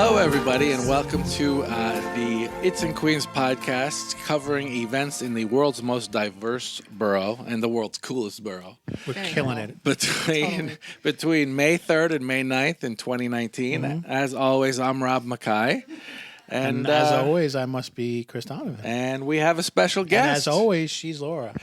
Hello, everybody, and welcome to the It's in Queens podcast, covering events in the world's most diverse borough and the world's coolest borough. We're killing it. Between May 3rd and May 9th in 2019. As always, I'm Rob Mackay. And as always, I must be Chris Donovan. And we have a special guest. And as always, she's Laura.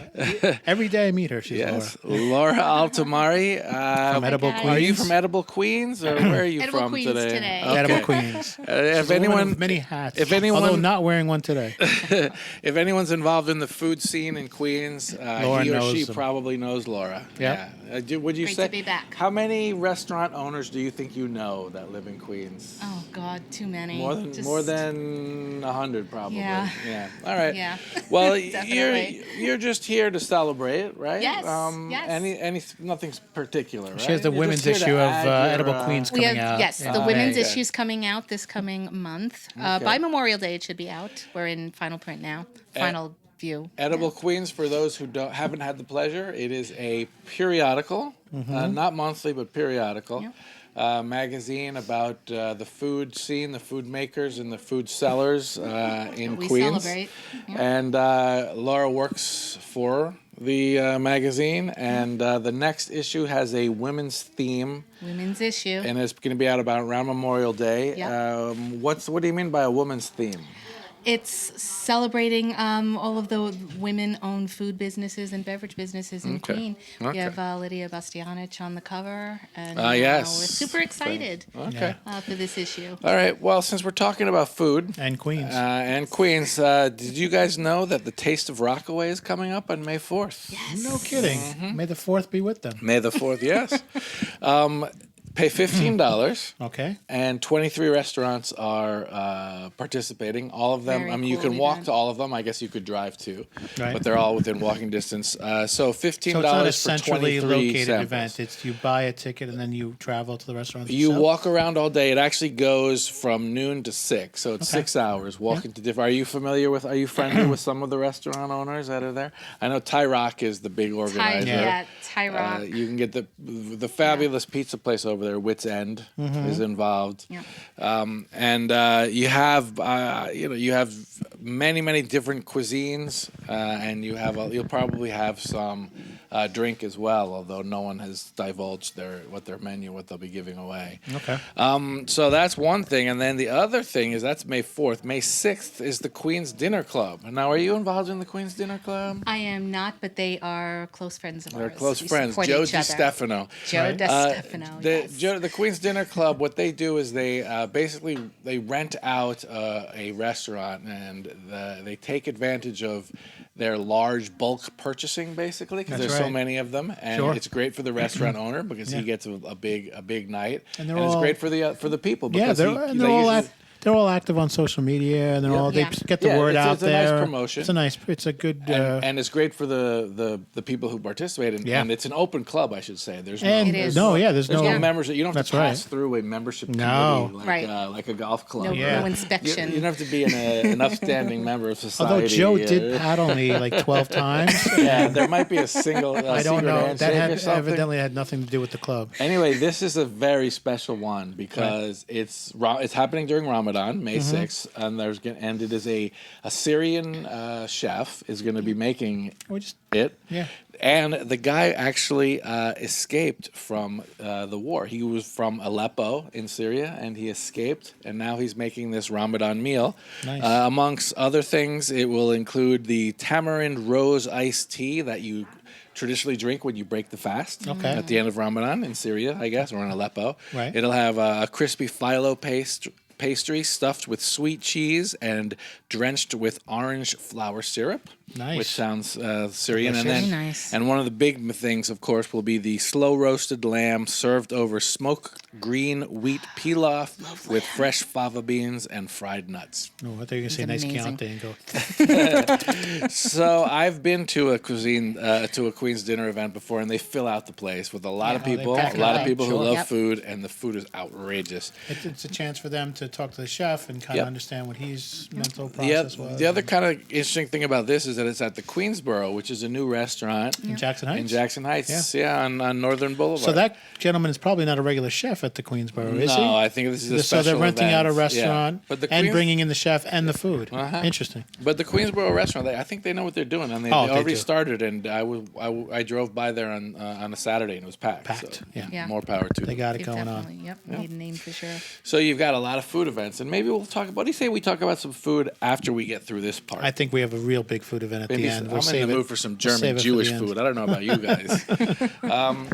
Every day I meet her, she's Laura Altimari. From Edible Queens. Are you from Edible Queens, or where are you Edible from Queens today? Okay. Edible Queens. If anyone, many hats. If anyone, although not wearing one today. If anyone's involved in the food scene in Queens, he or she probably knows Laura. Yep. Yeah. Would you Great say? to be back. How many restaurant owners do you think you know that live in Queens? Oh God, too many. More than 100, probably. Yeah. All right. Yeah. Well, you're just here to celebrate, right? Yes. Yes. Nothing particular, right? She has the You're women's just here issue to of add Edible your, Queens We coming have, out. yes, Yeah. the women's Okay. issue's coming out this coming month. By Memorial Day, it should be out. We're in final print now. Final view. Edible Queens, for those who haven't had the pleasure, it is a periodical, not monthly, but periodical. Yep. Magazine about the food scene, the food makers, and the food sellers in We Queens. celebrate. Yep. And Laura works for the magazine, and the next issue has a women's theme, Women's issue. and it's going to be out around Memorial Day. Yep. What do you mean by a woman's theme? It's celebrating all of the women-owned food businesses and beverage businesses in Queen. Okay. We have Lydia Bastianich on the cover, and yes. we're super excited Okay. for this issue. All right. Well, since we're talking about food And Queens. did you guys know that the Taste of Rockaway is coming up on May 4th? Yes. No kidding. May the 4th be with them. May the 4th, yes. Pay $15. Okay. And 23 restaurants are participating. All of them. Very You cool can walk event. to all of them. I guess you could drive too, Right. but they're all within walking distance. So $15 So it's not a for centrally 23 located samples. event. It's you buy a ticket and then you travel to the restaurant. You walk around all day. It actually goes from noon to 6, so it's 6 hours walking to different. Are you friendly with some of the restaurant owners that are there? I know Thai Rock is the big organizer. Thai Rock. You can get the fabulous pizza place over there, Wits End, is involved. Yeah. And you have many different cuisines, and you'll probably have some drink as well, although no one has divulged what they'll be giving away. Okay. So that's one thing, and then the other thing is that's May 4th. May 6th is the Queen's Dinner Club. Now, are you involved in the Queen's Dinner Club? I am not, but they are close friends of ours. They're close We friends. support Joe each other. DiStefano. Joe Right. DiStefano, yes. The Queen's Dinner Club, what they do is they basically rent out a restaurant, and they take advantage of their large bulk purchasing, basically, because That's there's so right. many of them, and Sure. it's great for the restaurant owner because he gets a big night, And it's great for the people because they're all active on social media, and they get the word out it's there. It's a nice promotion. It's a good. And it's great for the people who participate, and it's an open club, I should say. There's there's no no membership. You don't have to pass through a membership committee like a golf club. No inspection. You don't have to be an upstanding member of society. Although Joe did paddle me like 12 times. Yeah, there might be a single. I don't know. That evidently had nothing to do with the club. Anyway, this is a very special one because it's happening during Ramadan, May 6th, and it is a Syrian chef is going to be making it. Yeah. And the guy actually escaped from the war. He was from Aleppo in Syria, and he escaped, and now he's making this Ramadan meal. Nice. Amongst other things, it will include the tamarind rose iced tea that you traditionally drink when you break the fast at the end of Ramadan in Syria, I guess, or in Aleppo. Right. It'll have a crispy phyllo pastry stuffed with sweet cheese and drenched with orange flower syrup. Nice. Which sounds Syrian. Delicious. And then, Very nice. and one of the big things, of course, will be the slow roasted lamb served over smoked green wheat pilaf with fresh fava beans and fried nuts. Oh, I thought you were going to say nice amazing. Chianti and go. So I've been to a Queen's Dinner event before, and they fill out the place with a lot of people, pack it a lot of out. people who Sure. love Yep. food, and the food is outrageous. It's a chance for them to talk to the chef and kind of understand what his mental process was. The other kind of interesting thing about this is that it's at the Queensboro, which is a new restaurant in Jackson Heights. In Jackson Heights, on Northern Boulevard. So that gentleman is probably not a regular chef at the Queensboro, is he? No, I think this is a special So they're renting out a restaurant and bringing in the chef and the food. Interesting. But the Queensboro restaurant, I think they know what they're doing, and they already started. And I drove by there on a Saturday, and it was packed. So, more power to them. They got it going on. Yep, made a name for sure. So you've got a lot of food events, and maybe we'll talk. What do you say we talk about some food after we get through this part? I think we have a real big food event at the end. I'm in the mood for some German-Jewish food. I don't know about you guys.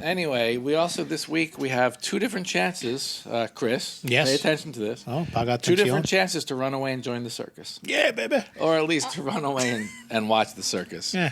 Anyway, we also this week we have two different chances, Chris. Yes. Pay attention to this. Oh, two different chances to run away and join the circus. Yeah, baby. Or at least to run away and watch the circus. Yeah.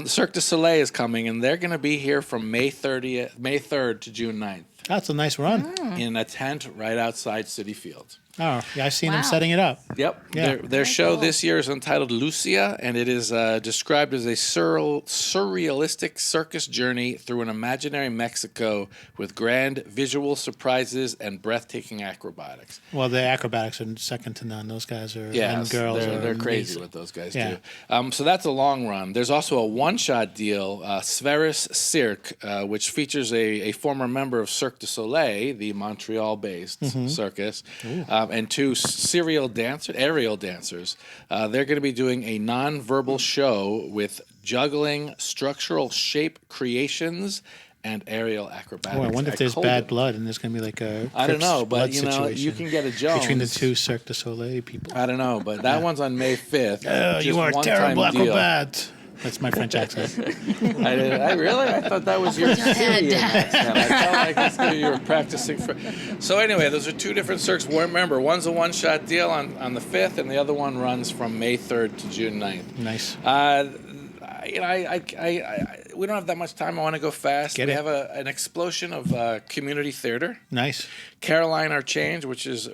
Cirque du Soleil is coming, and they're going to be here from May 3rd to June 9th. That's a nice run. In a tent right outside CitiField. Oh, yeah, I've seen them setting it up. Yep. Yeah. Their show this year is entitled Lucia, and it is described as a surrealistic circus journey through an imaginary Mexico with grand visual surprises and breathtaking acrobatics. Well, the acrobatics are second to none. Those guys are, and girls they're are crazy what those guys do. So that's a long run. There's also a one-shot deal, Schwartz Cirque, which features a former member of Cirque du Soleil, the Montreal-based circus, and two aerial dancers. They're going to be doing a non-verbal show with juggling, structural shape creations, and aerial acrobatics. Oh, I wonder if there's bad blood and there's going to be like a I don't know, but you can get a Jones between the two Cirque du Soleil people. I don't know, but that one's on May 5th. You are a terrible acrobat. That's my French accent. I really? I thought that was your Syrian accent. I felt like that's you were practicing for. So anyway, those are two different cirques. Remember, one's a one-shot deal on the 5th, and the other one runs from May 3rd to June 9th. Nice. We don't have that much time. I want to go fast. We have an explosion of community theater. Nice. Caroline Our Change, which is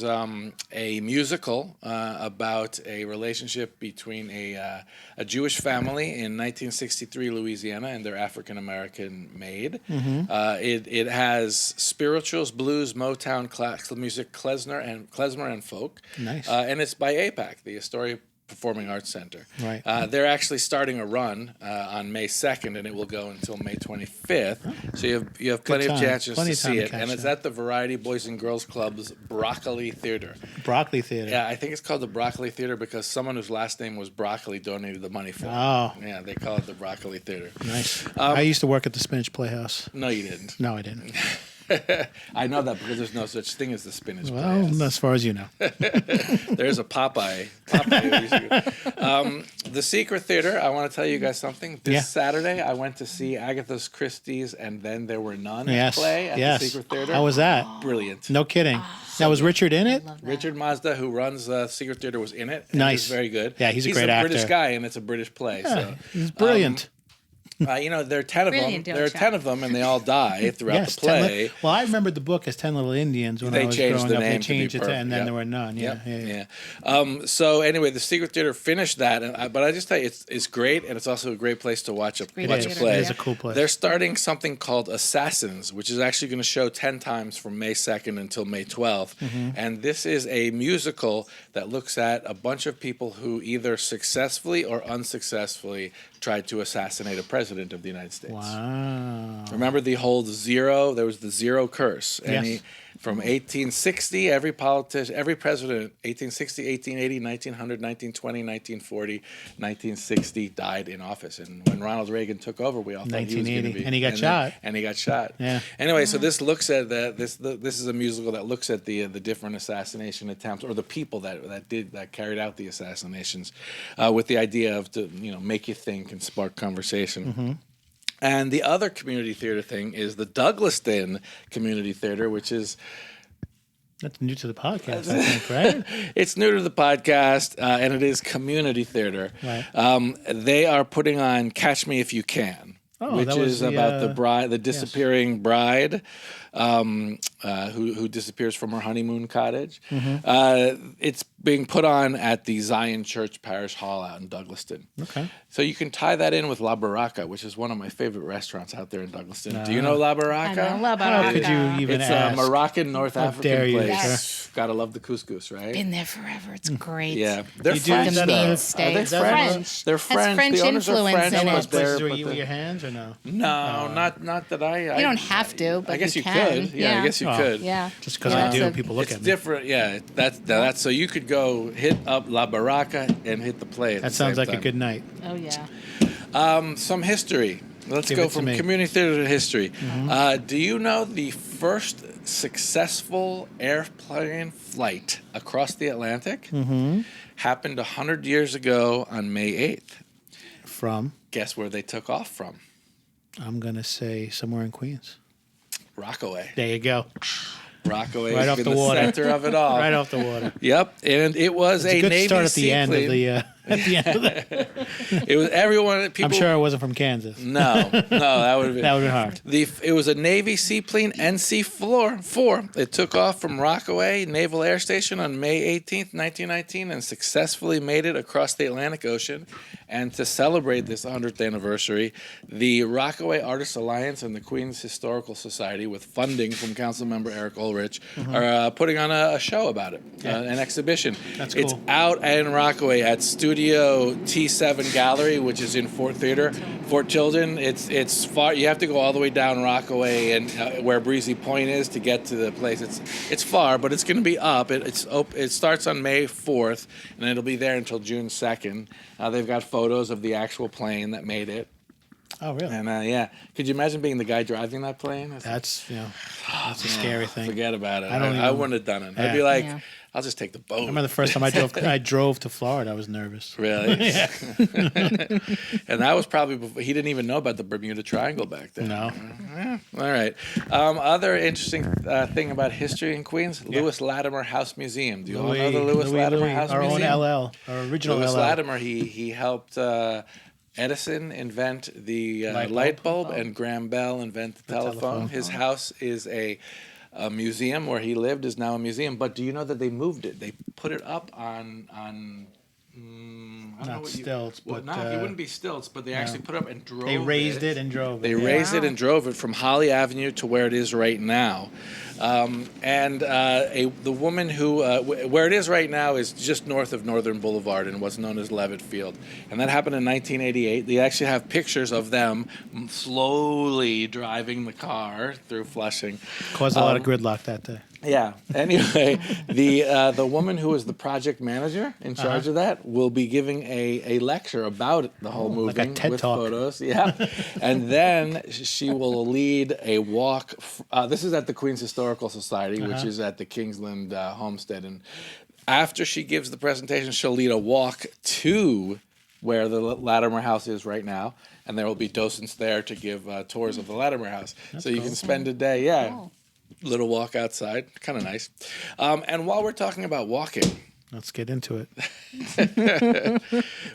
a musical about a relationship between a Jewish family in 1963 Louisiana and their African American maid. It has spirituals, blues, Motown, classical music, klezmer and folk. Nice. And it's by APAC, the Astoria Performing Arts Center. Right. They're actually starting a run on May 2nd, and it will go until May 25th. So you have plenty of chances to see it. And it's at the Variety Boys and Girls Club's Broccoli Theater. Broccoli Theater. Yeah, I think it's called the Broccoli Theater because someone whose last name was Broccoli donated the money for it. Oh. Yeah, they call it the Broccoli Theater. Nice. I used to work at the Spinach Playhouse. No, you didn't. No, I didn't. I know that because there's no such thing as the Spinach Well, Playhouse. as far as you know. There's a Popeye. The Secret Theater, I want to tell you guys something. This Saturday, I went to see Agatha Christie's And Then There Were None play at the Secret Theater. How was that? Brilliant. No kidding. Now, was Richard in it? Richard Mazda, who runs Secret Theater, was in it. Nice. He was very good. Yeah, he's a great actor. He's a British guy, and it's a British play. So he's brilliant. There are 10 of them. There are 10 of them, and they all die throughout the play. Well, I remembered the book as 10 Little Indians when I was growing up. They changed it to And Then There Were None. Yeah. So anyway, the Secret Theater finished that, but I just tell you, it's great, and it's also a great place to watch a play. It is a cool place. They're starting something called ASSASINS, which is actually going to show 10 times from May 2nd until May 12th. And this is a musical that looks at a bunch of people who either successfully or unsuccessfully tried to assassinate a president of the United States. Wow. Remember the whole zero? There was the zero curse. And from 1860, every president, 1860, 1880, 1900, 1920, 1940, 1960, died in office. And when Ronald Reagan took over, we all thought he was going to be. And he got shot. And he got shot. Yeah. Anyway, so this looks at this is a musical that looks at the different assassination attempts or the people that carried out the assassinations with the idea of to make you think and spark conversation. And the other community theater thing is the Douglaston Community Theater, which is... That's new to the podcast, I think, right? It's new to the podcast, and it is community theater. Right. They are putting on Catch Me If You Can, which is about the disappearing bride. who disappears from her honeymoon cottage. It's being put on at the Zion Church Parish Hall out in Douglaston. Okay. So you can tie that in with La Baraka, which is one of my favorite restaurants out there in Douglaston. Do you know La Baraka? I know La How Baraka. could you even It's ask? a Moroccan North African dare you, place. Yes. Gotta love the couscous, right? Been there forever. It's great. Yeah, they're You do French. that, though. mainstay. Are they It's French? French. They're Has French. French The owners are influence French. in it. Those places They're- where you eat with your hands or no? No, not that I. You don't have to, but I guess you can. could. Yeah, I guess you Oh. could. Yeah. Just because Yeah, I do, it's a- people look It's at me. different. Yeah, that's so you could go hit up La Baraka and hit the play. At That the sounds same like a time. good night. Oh yeah. Some history. Let's Give go it to from me. community theater to history. Do you know the first successful airplane flight across the Atlantic happened 100 years ago on May 8th? From, Guess where they took off from? I'm going to say somewhere in Queens. Rockaway. There you go. Rockaway Right has off been the the water. center of it all. Right off the water. Yep, and it was It's a a good Navy start at the end of seaplane. the. At the end of the It was everyone. People. I'm sure I wasn't from Kansas. No, that would have been. That would have been hard. It was a Navy seaplane NC-4. It took off from Rockaway Naval Air Station on May 18th, 1919, and successfully made it across the Atlantic Ocean. And to celebrate this 100th anniversary, the Rockaway Artists Alliance and the Queens Historical Society, with funding from Councilmember Eric Ulrich, are putting on a show about it, an exhibition. That's It's cool. out in Rockaway at Studio T7 Gallery, which is in Fort Chilton. It's far. You have to go all the way down Rockaway and where Breezy Point is to get to the place. It's far, but it's going to be up. It starts on May 4th, and it'll be there until June 2nd. They've got photos of the actual plane that made it. Oh, really? And yeah, could you imagine being the guy driving that plane? That's that's a scary thing. Forget about it. I don't I even- wouldn't have done it. I'd Yeah. be like, Yeah. I'll just take the boat. I remember the first time I drove to Florida, I was nervous. Really? And that was probably before, he didn't even know about the Bermuda Triangle back then. No. All right. Other interesting thing about history in Queens, Lewis Latimer House Museum. Do you all know the Lewis Latimer House our Museum? own LL, our original Lewis LL. Latimer, he helped Edison invent the light bulb and Graham Bell invent the telephone. His house is a museum where he lived is now a museum. But do you know that they moved it? They put it up on I don't know Not what stilts, well, but not, it wouldn't be stilts, but they actually put it up and drove They raised it and drove it. They yeah. raised it and drove it from Holly Avenue to where it is right now. The woman who, where it is right now is just north of Northern Boulevard in what's known as Levitt Field. And that happened in 1988. They actually have pictures of them slowly driving the car through Flushing. Caused a lot of gridlock that day. Yeah. Anyway, the woman who is the project manager in charge of that will be giving a lecture about the whole like a moving TED with Talk. photos. Yeah. And then she will lead a walk. This is at the Queens Historical Society, which is at the Kingsland Homestead. And after she gives the presentation, she'll lead a walk to where the Latimer House is right now. And there will be docents there to give tours of the Latimer House. So you can spend a day. Yeah. Cool. Little walk outside, kind of nice. And while we're talking about walking, Let's get into it.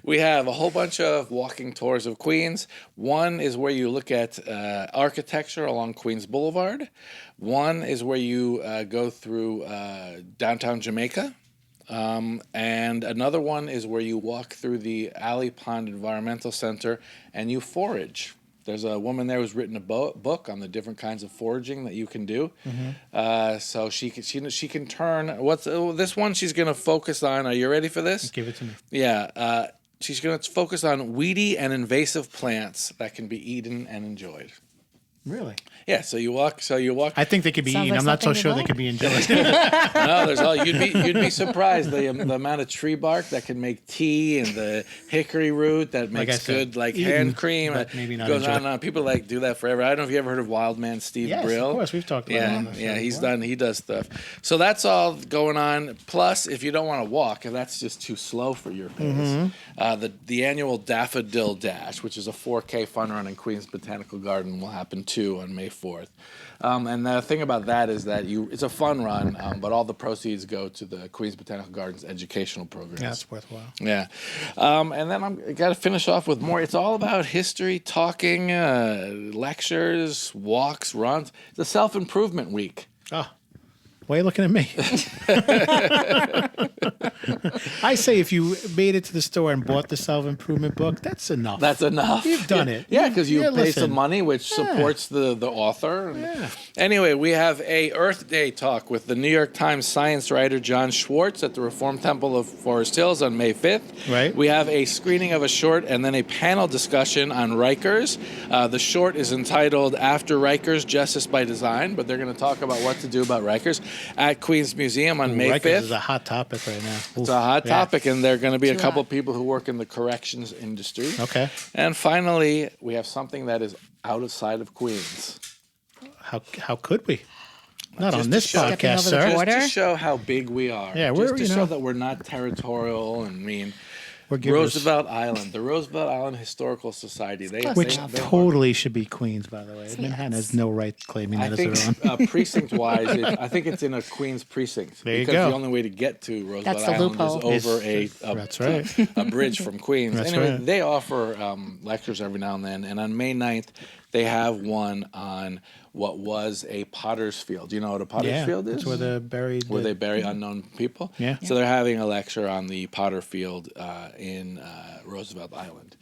we have a whole bunch of walking tours of Queens. One is where you look at architecture along Queens Boulevard. One is where you go through downtown Jamaica. And another one is where you walk through the Alley Pond Environmental Center and you forage. There's a woman there who's written a book on the different kinds of foraging that you can do. So she can turn this one she's going to focus on. Are you ready for this? Give it to me. Yeah. She's going to focus on weedy and invasive plants that can be eaten and enjoyed. Really? Yeah. So you walk. I think they could be Sounds eaten. like I'm not so something sure you'd they like. could be enjoyed. No, there's all you'd be surprised the amount of tree bark that can make tea and the hickory root that Like I makes said, good eaten, hand cream. but maybe not goes on enjoyed. and on. People do that forever. I don't know if you ever heard of Wild Man Steve Yes, Brill. of course. We've talked about him on the show before. He does stuff. So that's all going on. Plus, if you don't want to walk, if that's just too slow for your pace, the annual Daffodil Dash, which is a 4K fun run in Queens Botanical Garden, will happen too on May 4th. And the thing about that is that it's a fun run, but all the proceeds go to the Queens Botanical Gardens educational programs. Yeah, it's worthwhile. Yeah. And then I got to finish off with more. It's all about history, talking, lectures, walks, runs. It's a self-improvement week. Oh, why are you looking at me? I say if you made it to the store and bought the self-improvement book, that's enough. That's enough. You've done it. Yeah, because you pay listen. some money, which supports the author. Yeah. Anyway, we have a Earth Day talk with the New York Times science writer John Schwartz at the Reform Temple of Forest Hills on May 5th. Right. We have a screening of a short and then a panel discussion on Rikers. The short is entitled After Rikers, Justice by Design, but they're going to talk about what to do about Rikers at Queens Museum on May 5th. Rikers is a hot topic right now. It's a hot topic, and there are going to be a Too couple hot. people who work in the corrections industry. Okay. And finally, we have something that is outside of Queens. How could we? Not Just on this to show- Stepping podcast, over the sir. border. Just to show how big we are. Yeah, just we're, to you show know- that we're not territorial and mean. We're givers. Roosevelt Island, the Roosevelt Island Historical Society. They, close Which enough. totally should be Queens, by the way. Manhattan has no right claiming I that as think their own. precinct-wise, I think it's in a Queens precinct. There you because go. the only way to get to Roosevelt That's the Island loophole. is over That's right. a bridge from Queens. That's Anyway, right. they offer lectures every now and then, and on May 9th, they have one on what was a potter's field. Do you know what a potter's Yeah, field is? that's where they're buried. Where they bury unknown people. Yeah. So they're having a lecture on the Potter Field in Roosevelt Island.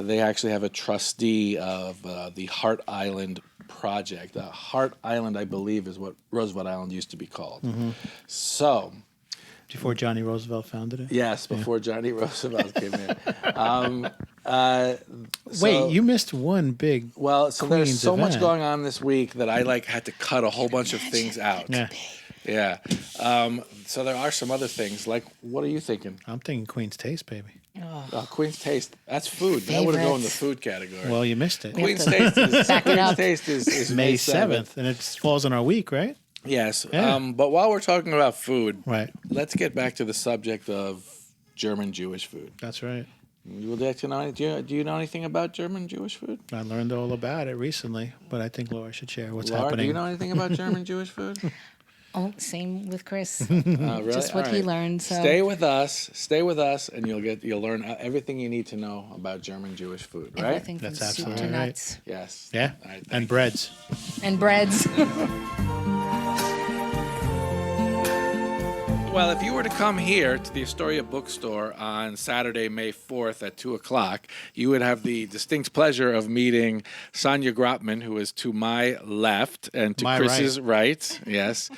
They actually have a trustee of the Hart Island project. Hart Island, I believe, is what Roosevelt Island used to be called. So, Before Johnny Roosevelt founded it. yes, before Johnny Roosevelt came in. Wait, you missed one big. Well, so there's Queens so much event. going on this week that I had to cut a whole bunch of things out. Yeah, Yeah. So there are some other things. Like, what are you thinking? I'm thinking Queen's Taste, baby. Queen's Taste. That's food. That would go in the Favorites. food category. Well, you missed it. Queen's to Taste is back it Queen's up. Taste is May 7th, and it falls on our week, right? Yes. Yeah. But while we're talking about food, Right. let's get back to the subject of German-Jewish food. That's right. You would like to know? Do you know anything about German-Jewish food? I learned all about it recently, but I think Laura should share what's Laura, happening. do you know anything about German-Jewish food? Oh, same with Chris. Really? Just what All he right. learned. So Stay with us, and you'll learn everything you need to know about German-Jewish food. Right? everything from That's soup to absolutely right. nuts Yes. Yeah, All right, thank and you. breads. and breads. Well, if you were to come here to the Astoria Bookstore on Saturday, May 4th at 2 o'clock, you would have the distinct pleasure of meeting Sonya Gropman, who is to my left, and to My Chris's right. Yes.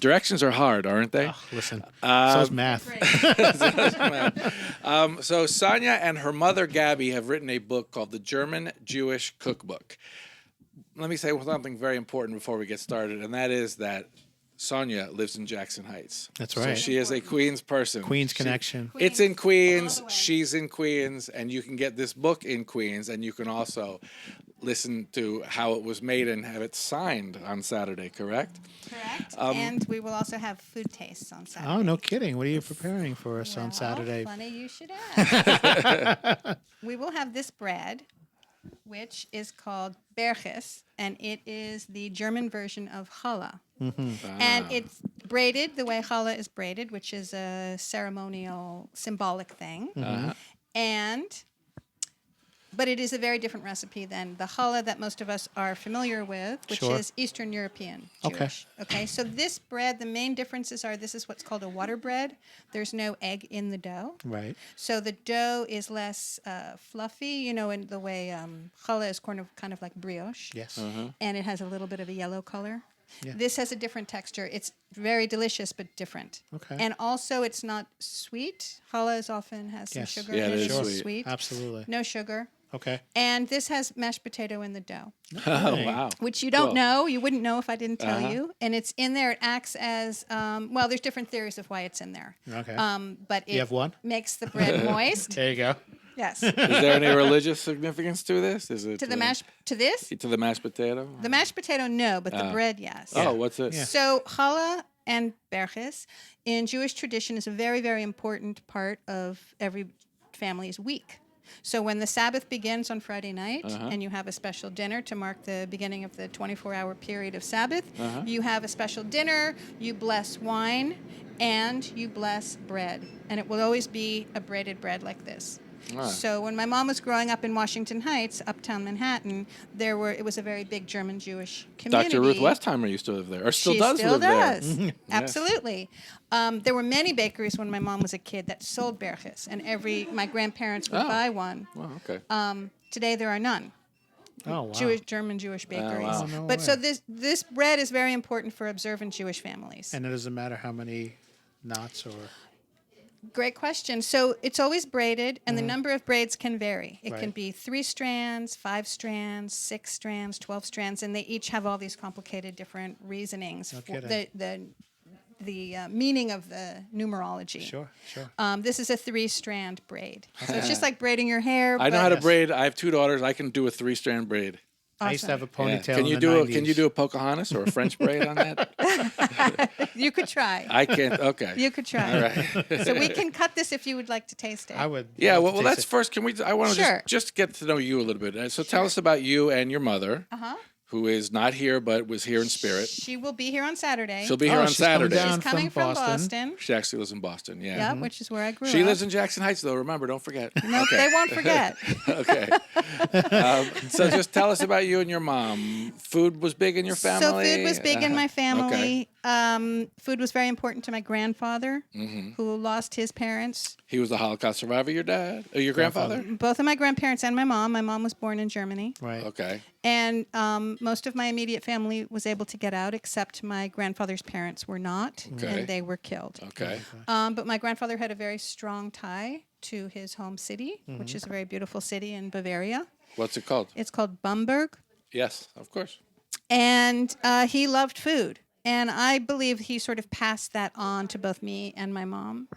Directions are hard, aren't they? Listen, so's math. So Sonya and her mother, Gabby, have written a book called The German-Jewish Cookbook. Let me say something very important before we get started, and that is that Sonya lives in Jackson Heights. That's So right. she is a Queens person. Queens connection. It's in Queens, she's in Queens, and you can get this book in Queens, and you can also listen to how it was made and have it signed on Saturday, correct? Correct. And we will also have food tastes on Saturday. Oh, no kidding. What are you preparing for us on Well, Saturday? Funny you should ask. We will have this bread, which is called Berges, and it is the German version of challah. And it's braided the way challah is braided, which is a ceremonial, symbolic thing. But it is a very different recipe than the challah that most of us are familiar with, which Sure. is Eastern European Okay. Jewish. Okay, so this bread, the main differences are this is what's called a water bread. There's no egg in the dough. Right. So the dough is less fluffy, you know, in the way challah is kind of like brioche. Yes. And it has a little bit of a yellow color. Yeah. This has a different texture. It's very delicious, but different. Okay. And also, it's not sweet. Challah is often has some Yes. sugar Yeah, in it it. is It's sweet. sweet. Absolutely. No sugar. Okay. And this has mashed potato in the dough, Oh, wow. which you don't Cool. know. You wouldn't know if I didn't tell you. And it's in there. It acts as, well, there's different theories of why it's in there. Okay. But it You have one? makes the bread moist. There you go. Yes. Is there any religious significance to this? Is it To the mashed, to this? to the mashed potato? The mashed potato, no, but the bread, yes. Oh, what's it? Yeah. So challah and berches in Jewish tradition is a very, very important part of every family's week. So when the Sabbath begins on Friday night and you have a special dinner to mark the beginning of the 24-hour period of Sabbath, you have a special dinner, you bless wine, and you bless bread. And it will always be a braided bread like this. So when my mom was growing up in Washington Heights, uptown Manhattan, it was a very big German-Jewish community. Dr. Ruth Westheimer used to live there, or still She does still live does. there. Absolutely. There were many bakeries when my mom was a kid that sold berches, and my grandparents would buy one. Well, okay. Today there are none. Oh, wow. German-Jewish bakeries. wow. No But way. so this bread is very important for observant Jewish families. And it doesn't matter how many knots or... Great question. So it's always braided, and the number of braids can vary. It can Right. be 3 strands, 5 strands, 6 strands, 12 strands, and they each have all these complicated different reasonings for kidding. the meaning of the numerology. Sure. This is a 3-strand braid. So it's just like braiding your hair. I know but how to braid. I have 2 daughters. I can do a 3-strand braid. I used to have a Yeah. ponytail Can you in do the a 90s. Can you do a Pocahontas or a French braid on that? You could try. I can't. Okay. You could try. All right. So we can cut this if you would like to taste it. I would. Yeah. love Well, to let's taste it. first. Can we? I want to Sure. just get to know you a little bit. So tell us about you and your mother, who is not here but was here in spirit. She will be here on Saturday. She'll be here Oh, on she's coming Saturday. down She's coming from from Boston. Boston. She actually lives in Boston. Yeah. Yeah, which is where I grew She up. lives in Jackson Heights, though. Remember, don't forget. No, Okay. they won't forget. Okay. So just tell us about you and your mom. Food was big in your family? So food was big in my family. Okay. Food was very important to my grandfather, Mm-hmm. who lost his parents. He was a Holocaust survivor, your dad? Or your grandfather? Both of my grandparents and my mom. My mom was born in Germany. Right. Okay. And most of my immediate family was able to get out, except my grandfather's parents were not, Okay. and they were killed. Okay. But my grandfather had a very strong tie to his home city, which is a very beautiful city in Bavaria. What's it called? It's called Bamberg. Yes, of course. And he loved food. And I believe he sort of passed that on to both me and my mom.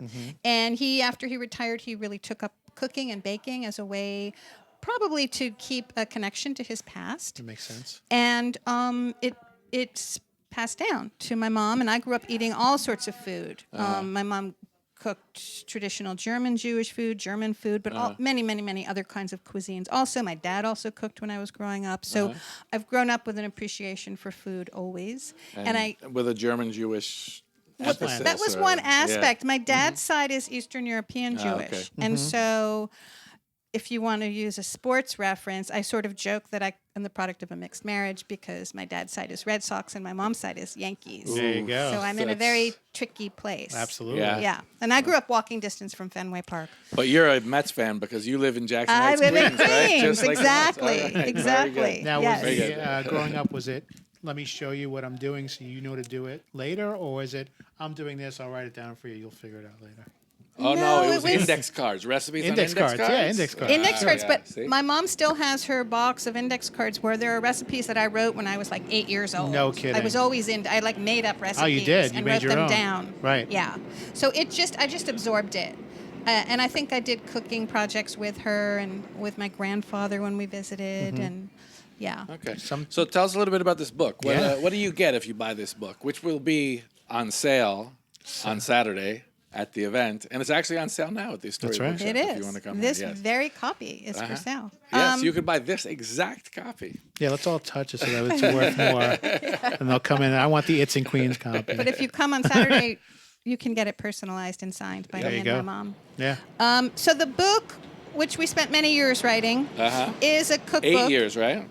And after he retired, he really took up cooking and baking as a way probably to keep a connection to his past. That makes sense. And it's passed down to my mom. And I grew up eating all sorts of food. My mom cooked traditional German-Jewish food, German food, but many, many, many other kinds of cuisines. Also, my dad also cooked when I was growing up. So I've grown up with an appreciation for food always. And with a German-Jewish emphasis. that was or- one yeah. aspect. My dad's side is Eastern European Jewish. okay. And so if you want to use a sports reference, I sort of joke that I am the product of a mixed marriage because my dad's side is Red Sox and my mom's side is Yankees. There you go. So I'm in a very tricky place. Absolutely. Yeah. Yeah. And I grew up walking distance from Fenway Park. But you're a Mets fan because you live in Jackson I Heights, live in Queens, right? Queens. Just like the Mets. Exactly. All right. Very Exactly. good. Now, Yes. was Very the, good. growing up, was it, let me show you what I'm doing so you know to do it later? Or is it, I'm doing this, I'll write it down for you, you'll figure it out later? Oh, no, No, it it was was- index cards. Recipes Index on index cards, yeah, index cards. Index cards, yeah, but see? my mom still has her box of index cards where there are recipes that I wrote when I was like 8 years old. No kidding. I was always I like made up recipes. Oh, you did? You and made wrote your them own. down. Right. Yeah. So I just absorbed it. And I think I did cooking projects with her and with my grandfather when we visited. Mm-hmm. And yeah. Okay. So tell us a little bit about this book. What do you get if you buy this book, which will be on sale on Saturday at the event? And it's actually on sale now at the Astoria That's right. Bookshop It if you is. want to come This in. Yes. very copy is for sale. Yes, you could buy this exact copy. Yeah, let's all touch it so that it's worth more. And they'll come in, I want the It's in Queens copy. But if you come on Saturday, you can get it personalized and signed by There me you and go. my mom. Yeah. So the book, which we spent many years writing, is a cookbook. 8 years, right?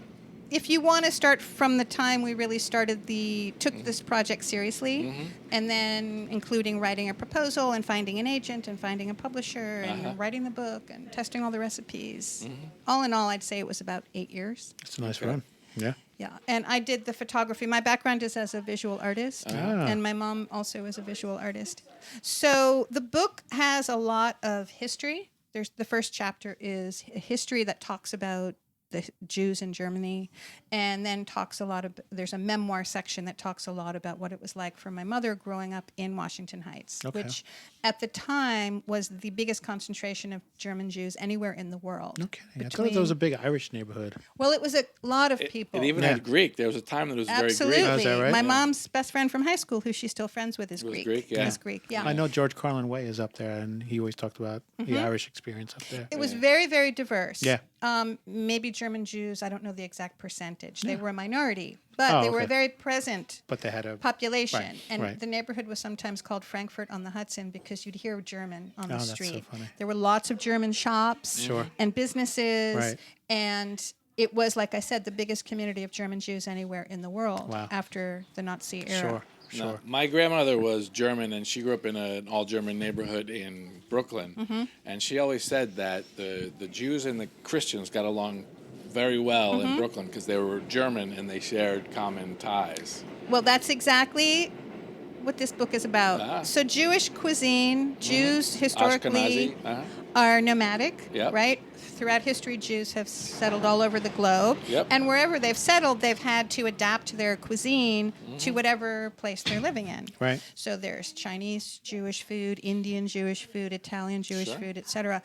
If you want to start from the time we really took this project seriously, and then including writing a proposal and finding an agent and finding a publisher and writing the book and testing all the recipes. All in all, I'd say it was about 8 years. It's a nice run. Yeah. Yeah, and I did the photography. My background is as a visual artist, and my mom also is a visual artist. So the book has a lot of history. The first chapter is a history that talks about the Jews in Germany, and then there's a memoir section that talks a lot about what it was like for my mother growing up in Washington Heights, which at the time was the biggest concentration of German Jews anywhere in the world. Okay. I thought there was a big Irish neighborhood. Well, it was a lot of people. It even had Greek. There was a time that it was Absolutely. very Greek. Oh, is that right? My Yeah. mom's best friend from high school, who she's still friends with, is Was Greek. Greek, yeah. Is Greek, yeah. I know George Carlin Way is up there, and he always talked about the Irish experience up there. It was very, very diverse. Yeah. Maybe German Jews. I don't know the exact percentage. They were a minority, but they were a very present But they had a population. Right, And right. the neighborhood was sometimes called Frankfurt on the Hudson because you'd hear German on the that's so street. funny. There were lots of German shops Sure. and businesses. Right. And it was, like I said, the biggest community of German Jews anywhere in the world Wow. after the Nazi era. Sure. No, my grandmother was German, and she grew up in an all-German neighborhood in Brooklyn. And she always said that the Jews and the Christians got along very well in Brooklyn because they were German and they shared common ties. Well, that's exactly what this book is about. Ah. So Jewish cuisine, Jews historically Ashkenazi. are nomadic, Yep. right? Throughout history, Jews have settled all over the globe. Yep. And wherever they've settled, they've had to adapt their cuisine to whatever place they're living in. Right. So there's Chinese Jewish food, Indian Jewish food, Italian Jewish Sure. food, etc.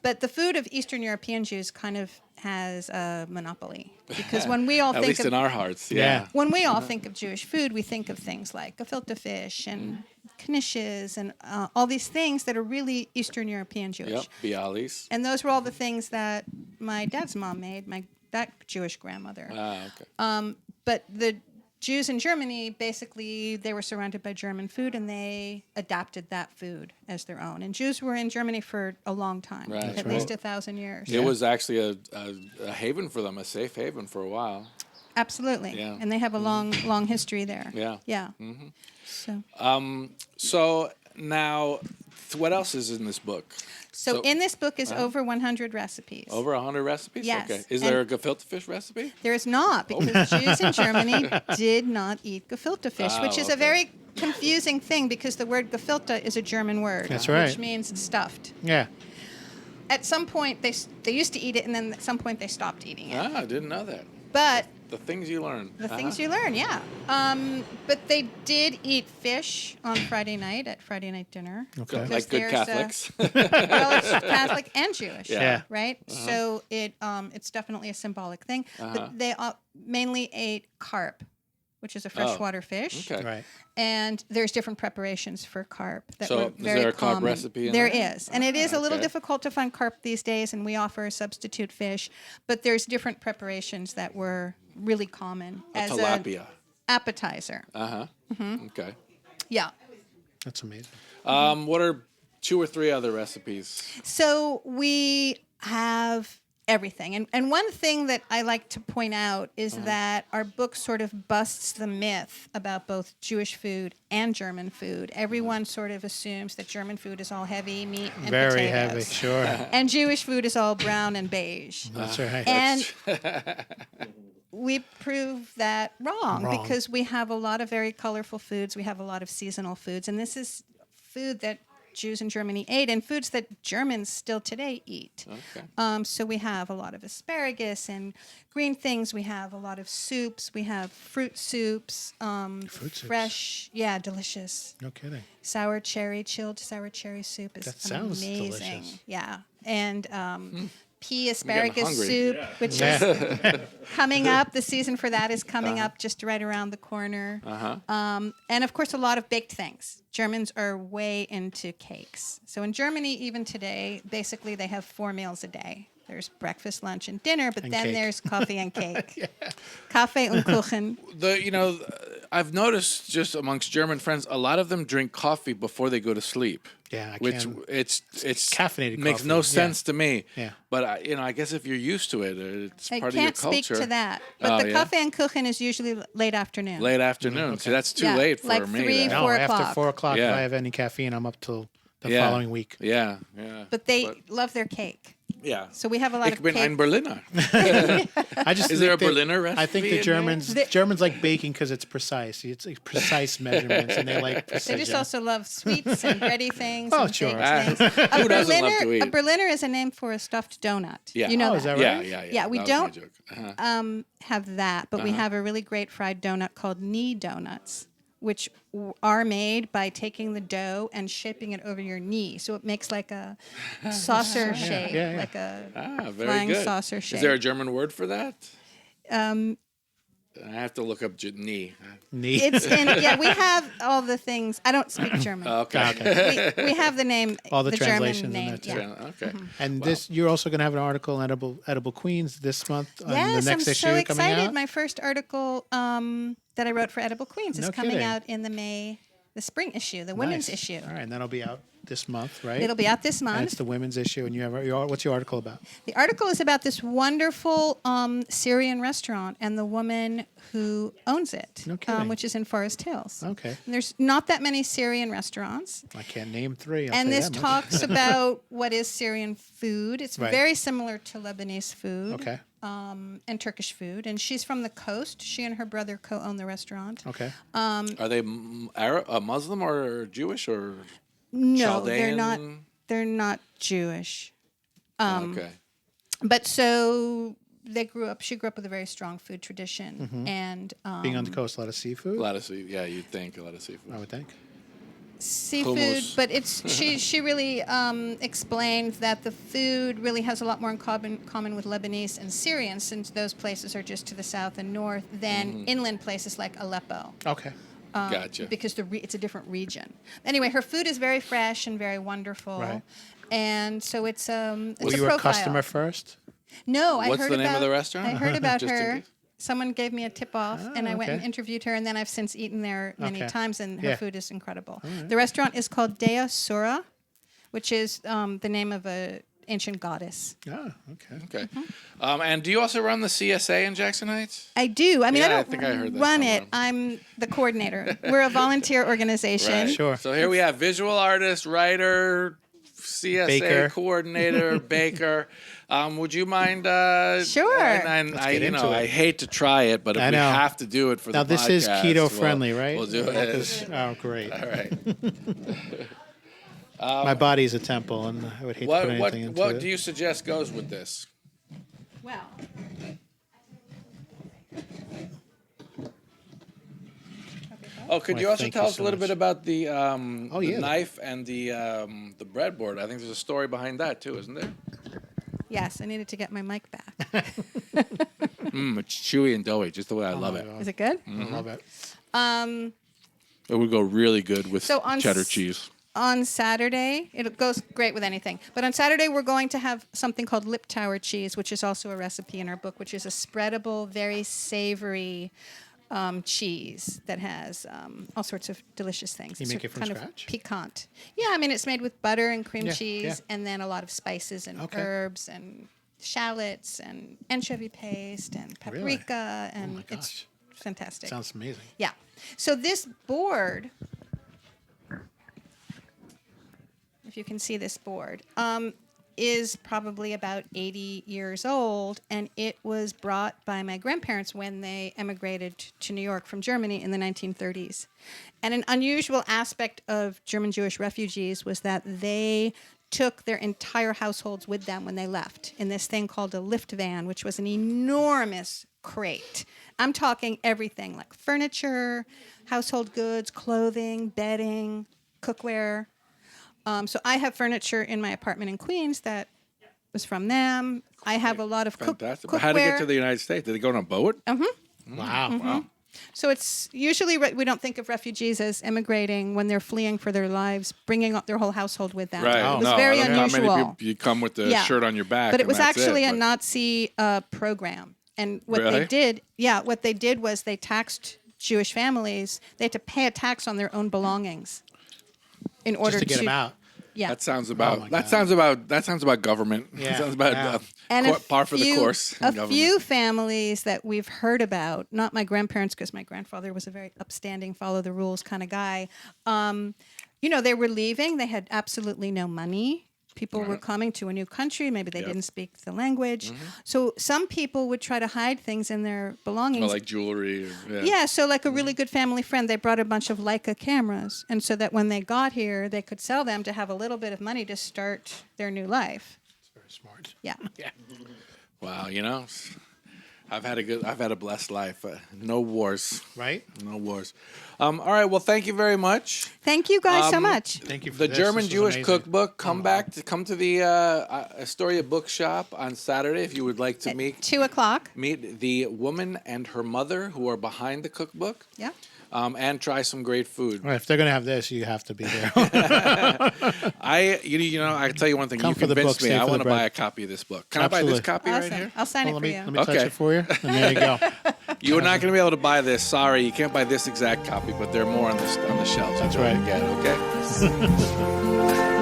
But the food of Eastern European Jews kind of has a monopoly. Because when we all At think least of in our hearts, Yeah. when we all think of Jewish food, we think of things like gefilte fish and knishes and all these things that are really Eastern European Jewish. Yep, bialis. And those were all the things that my dad's mom made, that Jewish grandmother. Okay. But the Jews in Germany, basically, they were surrounded by German food, and they adopted that food as their own. And Jews were in Germany for a long time, Right. at That's least right. 1,000 years. It was actually a haven for them, a safe haven for a while. Absolutely. Yeah. And they have a long history there. Yeah. Yeah. So. So now, what else is in this book? So in this book is over 100 recipes. Over 100 recipes? Yes. Okay. Is And- there a gefilte fish recipe? There is not, because Jews in Germany did not eat gefilte fish, which is a okay. very confusing thing because the word gefilte is a German word. That's right. Which means stuffed. Yeah. At some point, they used to eat it, and then at some point they stopped eating it. Ah, I didn't know that. But The things you learn. the things you learn, yeah. But they did eat fish on Friday night at Friday night dinner. Okay. Because Like good there's Catholics. Well, it's Catholic and Jewish, Yeah. right? So it's definitely a symbolic thing. But they mainly ate carp, which is a freshwater fish. Okay. Right. And there's different preparations for carp that So, were is very there a carp common. recipe in There there? is, and it is a little okay. difficult to find carp these days, and we offer a substitute fish. But there's different preparations that were really common as Tilapia. an appetizer. Okay. Yeah. That's amazing. What are 2 or 3 other recipes? So we have everything. And one thing that I like to point out is that our book sort of busts the myth about both Jewish food and German food. Everyone sort of assumes that German food is all heavy meat and Very potatoes. heavy. Sure. And Jewish food is all brown and beige. That's right. And we prove that wrong Wrong. because we have a lot of very colorful foods. We have a lot of seasonal foods. And this is food that Jews in Germany ate and foods that Germans still today eat. Okay. So we have a lot of asparagus and green things. We have a lot of soups. We have fruit soups. Fruit soups. Fresh. Yeah, delicious. No kidding. Chilled sour cherry soup is That sounds amazing. delicious. Yeah. And pea getting asparagus hungry. soup, which is coming up. The season for that is coming up just right around the corner. And of course, a lot of baked things. Germans are way into cakes. So in Germany, even today, basically they have 4 meals a day. There's breakfast, lunch, and dinner, but And then cake. there's coffee and cake. Kaffee und Kuchen. I've noticed just amongst German friends, a lot of them drink coffee before they go to sleep. Yeah, I which can- it's caffeinated makes coffee. no Yeah. sense to me. Yeah. But I guess if you're used to it, it's I part of your can't speak culture. to that. But Oh, the yeah? Coffee and Kuchen is usually late afternoon. Late afternoon. See, that's too Yeah, late for like me. 3, then. No, 4 after o'clock. 4 o'clock, Yeah. if I have any caffeine, I'm up till the Yeah. following week. Yeah. But they love their cake. Yeah. So we have a lot Ich of bin cake. ein Berliner. I just Is there a think that- Berliner I think recipe the in Germans there? Germans like baking because it's precise. It's like precise measurements, and they like They precision. just also love sweets and bready things Oh, and sure. baked things. Who doesn't love to eat? A Berliner is a name for a stuffed donut. Yeah. You know Oh, is that Yeah, right? yeah, yeah. Yeah, we That was my don't- joke. Uh-huh. Have that, but we have a really great fried donut called knee donuts, which are made by taking the dough and shaping it over your knee. So it makes like a saucer shape, yeah. like a Very flying good. saucer Is shape. there a German word for that? I have to look up knee. Neat. It's in, yeah, we have all the things. I don't speak German. Okay. We have the name, All the the German translations in name. there, too. Yeah. Okay. And this, you're also going to have an article in Edible Queens this month on Yes, the next I'm issue so coming excited. out. My first article that I wrote for Edible Queens is No coming kidding. out in the spring issue, the women's Nice. issue. All right, and that'll be out this month, right? It'll be out this And month. it's the women's issue, and you have what's your article about? The article is about this wonderful Syrian restaurant and the woman who owns it, No kidding. which is in Forest Hills. Okay. And there's not that many Syrian restaurants. I can't name three. I'll And tell you this that much. talks about what is Syrian food. It's Right. very similar to Lebanese food. Okay. And Turkish food. And she's from the coast. She and her brother co-own the restaurant. Okay. Are they Muslim or Jewish or No, they're Chaldean? not. They're not Jewish. Okay. But so she grew up with a very strong food tradition. Mm-hmm. And Being on the coast, a lot of seafood. A lot of seafood. Yeah, you'd think a lot of seafood. I would think. seafood, Hummus. but it's she really explained that the food really has a lot more in common with Lebanese and Syrian, since those places are just to the south and north, than inland places like Aleppo. Okay. Gotcha. Because it's a different region. Anyway, her food is very fresh and very wonderful. Right. And so it's Were a you profile. a customer first? No, I What's heard the about name of the restaurant? I heard about Just in her. case. Someone gave me a tip off, and I went and okay. interviewed her, and then I've since eaten there many Okay. times, and her Yeah. food is incredible. The restaurant is called Dea Sura, which is the name of a ancient goddess. Oh, okay. Okay. And do you also run the CSA in Jackson Heights? I do. I mean, Yeah, I I don't think I heard that run somewhere. it. I'm the coordinator. We're a volunteer organization. Right. Sure. So here we have visual artist, writer, CSA Baker. coordinator, baker. Would you mind? Sure. And Let's I, get you into know, it. I hate to try it, but if I we know. have to do it for Now the this is podcast, keto friendly, right? We'll do it. Oh, great. All right. My body's a temple, and I would hate to put anything into What it. do you suggest goes with this? Well, Oh, could Why, you also thank tell you us so a little much. bit about the yeah. knife and the breadboard? I think there's a story behind that too, isn't there? yes, I needed to get my mic back. It's chewy and doughy, just the way I love it. Is it good? I love it. It would go really good with So on cheddar s- cheese. On Saturday, it goes great with anything. But on Saturday, we're going to have something called Lip Tower cheese, which is also a recipe in our book, which is a spreadable, very savory cheese that has all sorts of delicious things. You It's make it from kind scratch? of piquant. Yeah, I mean, it's made with butter and cream Yeah, cheese, yeah. and then a lot of spices and Okay. herbs and shallots and anchovy paste and Really? paprika, and my it's gosh. fantastic. Sounds amazing. Yeah. So this board, if you can see this board, is probably about 80 years old, and it was brought by my grandparents when they emigrated to New York from Germany in the 1930s. And an unusual aspect of German-Jewish refugees was that they took their entire households with them when they left in this thing called a lift van, which was an enormous crate. I'm talking everything like furniture, household goods, clothing, bedding, cookware. So I have furniture in my apartment in Queens that was from them. I have a lot of Fantastic. cookware. But how did it get to the United States? Did they go on a boat? Wow. Wow. So it's usually we don't think of refugees as immigrating when they're fleeing for their lives, bringing up their whole household with them. Right. It was no, very I don't know unusual. how many people you come with the Yeah. shirt on your back. But it and was that's actually a but- Nazi program. And what Really? they did was they taxed Jewish families. They had to pay a tax on their own belongings in order Just to get them out. Yeah. That sounds my about. God. that sounds about government. Yeah, That sounds about yeah. And par for the course. in A government. few families that we've heard about, not my grandparents, because my grandfather was a very upstanding, follow the rules kind of guy. They were leaving. They had absolutely no money. People were coming to a new country. Maybe they Yep. didn't speak the language. So some people would try to hide things in their belongings. Or like jewelry. Or, Yeah, so like a really good family friend, they brought a bunch of Leica cameras, and so that when they got here, they could sell them to have a little bit of money to start their new life. Very smart. Yeah. Wow. I've had a blessed life. No wars. Right? No wars. All right. Well, thank you very much. Thank you guys so much. Thank you for The this. This was German-Jewish amazing. Cookbook. Come to the Astoria Bookshop on Saturday if you would like to meet 2:00. the woman and her mother who are behind the cookbook. Yeah. And try some great food. All right, if they're going to have this, you have to be there. I can tell you one thing. Come You for the convinced book, me. stay I for want the to buy bread. a copy of this book. Can I buy this Absolutely. copy right Awesome. here? I'll sign it Let for me, you. let me touch Okay. it for you. And there you go. You're not going to be able to buy this. Sorry, you can't buy this exact copy, but there are more on the shelves. That's You're right. gonna get, okay?